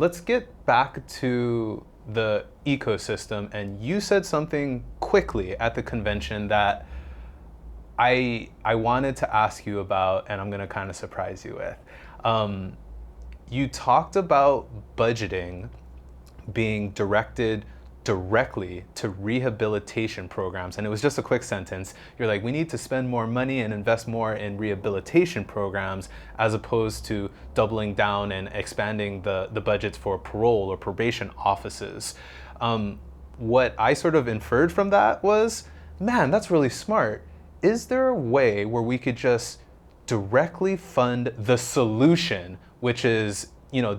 Let's get back to the ecosystem. And you said something quickly at the convention that I wanted to ask you about, and I'm going to kind of surprise you with. Um, you talked about budgeting being directed directly to rehabilitation programs. And it was just a quick sentence. You're like, we need to spend more money and invest more in rehabilitation programs as opposed to doubling down and expanding the budgets for parole or probation offices. What I sort of inferred from that was, man, that's really smart. Is there a way where we could just directly fund the solution, which is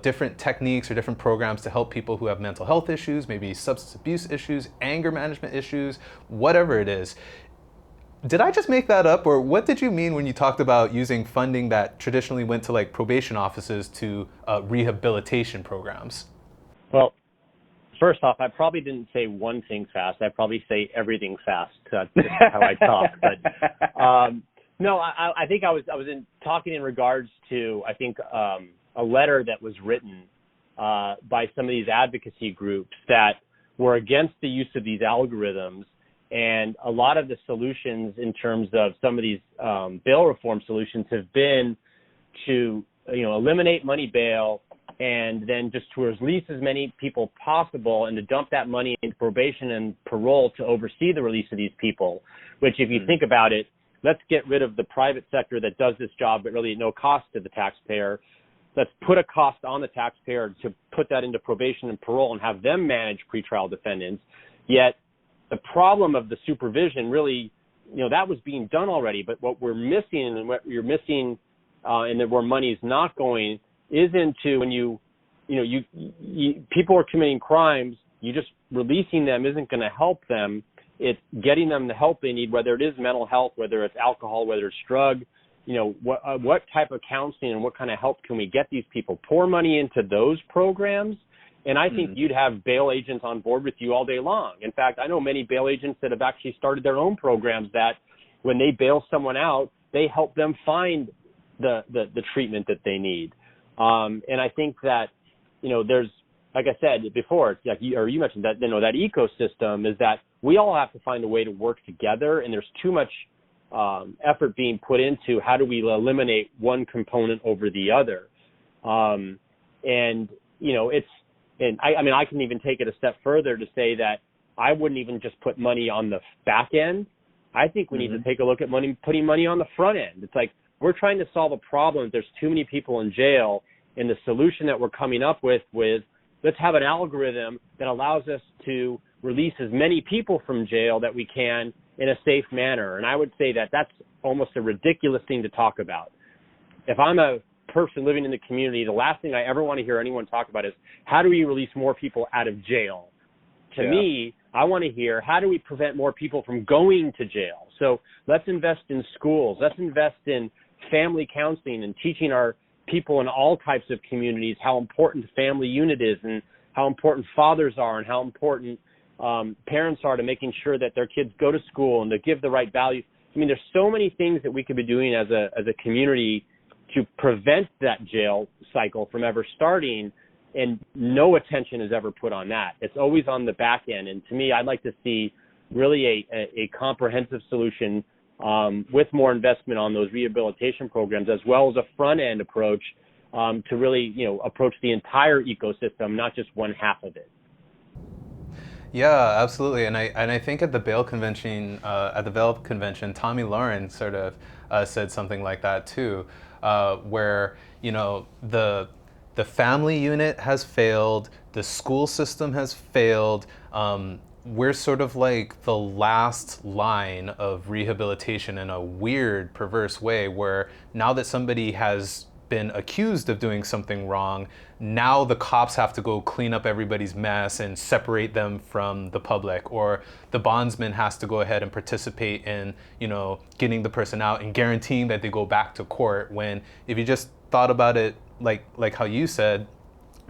different techniques or different programs to help people who have mental health issues, maybe substance abuse issues, anger management issues, whatever it is? Did I just make that up, or what did you mean when you talked about using funding that traditionally went to like probation offices to rehabilitation programs? Well, first off, I probably didn't say one thing fast. I probably say everything fast. That's just how I talk. But no, I think I was talking in regards to a letter that was written by some of these advocacy groups that were against the use of these algorithms, and a lot of the solutions in terms of some of these bail reform solutions have been to eliminate money bail and then just to release as many people possible and to dump that money into probation and parole to oversee the release of these people, which if you think about it, let's get rid of the private sector that does this job but really at no cost to the taxpayer. Let's put a cost on the taxpayer to put that into probation and parole and have them manage pretrial defendants. Yet the problem of the supervision really, that was being done already. But what we're missing and what you're missing and where money is not going is into when you people are committing crimes, you just releasing them isn't going to help them. It's getting them the help they need, whether it is mental health, whether it's alcohol, whether it's drug. What type of counseling and what kind of help can we get these people? Pour money into those programs, and I think you'd have bail agents on board with you all day long. In fact, I know many bail agents that have actually started their own programs that when they bail someone out, they help them find the treatment that they need. And I think that, there's, like I said before, it's like you mentioned that, that ecosystem is that we all have to find a way to work together, and there's too much effort being put into how do we eliminate one component over the other. I can even take it a step further to say that I wouldn't even just put money on the back end. I think we need to take a look at putting money on the front end. It's like we're trying to solve a problem. There's too many people in jail, and the solution that we're coming up with let's have an algorithm that allows us to release as many people from jail that we can in a safe manner. And I would say that that's almost a ridiculous thing to talk about. If I'm a person living in the community, the last thing I ever want to hear anyone talk about is how do we release more people out of jail? To me, I want to hear how do we prevent more people from going to jail? So let's invest in schools. Let's invest in family counseling and teaching our people in all types of communities how important the family unit is and how important fathers are and how important parents are to making sure that their kids go to school and to give the right value. I mean, there's so many things that we could be doing as a community to prevent that jail cycle from ever starting, and no attention is ever put on that. It's always on the back end. And to me, I'd like to see really a comprehensive solution with more investment on those rehabilitation programs, as well as a front end approach to really, approach the entire ecosystem, not just one half of it. Yeah, absolutely. And I think at the bail convention, Tommy Lauren sort of said something like that too, where the family unit has failed, the school system has failed. We're sort of like the last line of rehabilitation in a weird, perverse way, where now that somebody has been accused of doing something wrong, now the cops have to go clean up everybody's mess and separate them from the public, or the bondsman has to go ahead and participate in, getting the person out and guaranteeing that they go back to court. When if you just thought about it like how you said,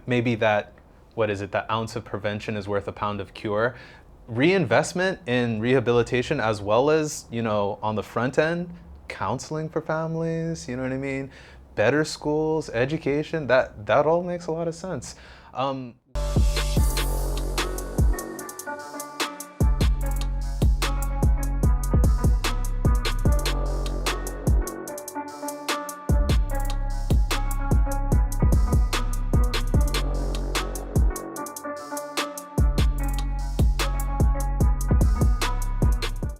maybe that ounce of prevention is worth a pound of cure. Reinvestment in rehabilitation, as well as, on the front end, counseling for families, you know what I mean? Better schools, education, that all makes a lot of sense.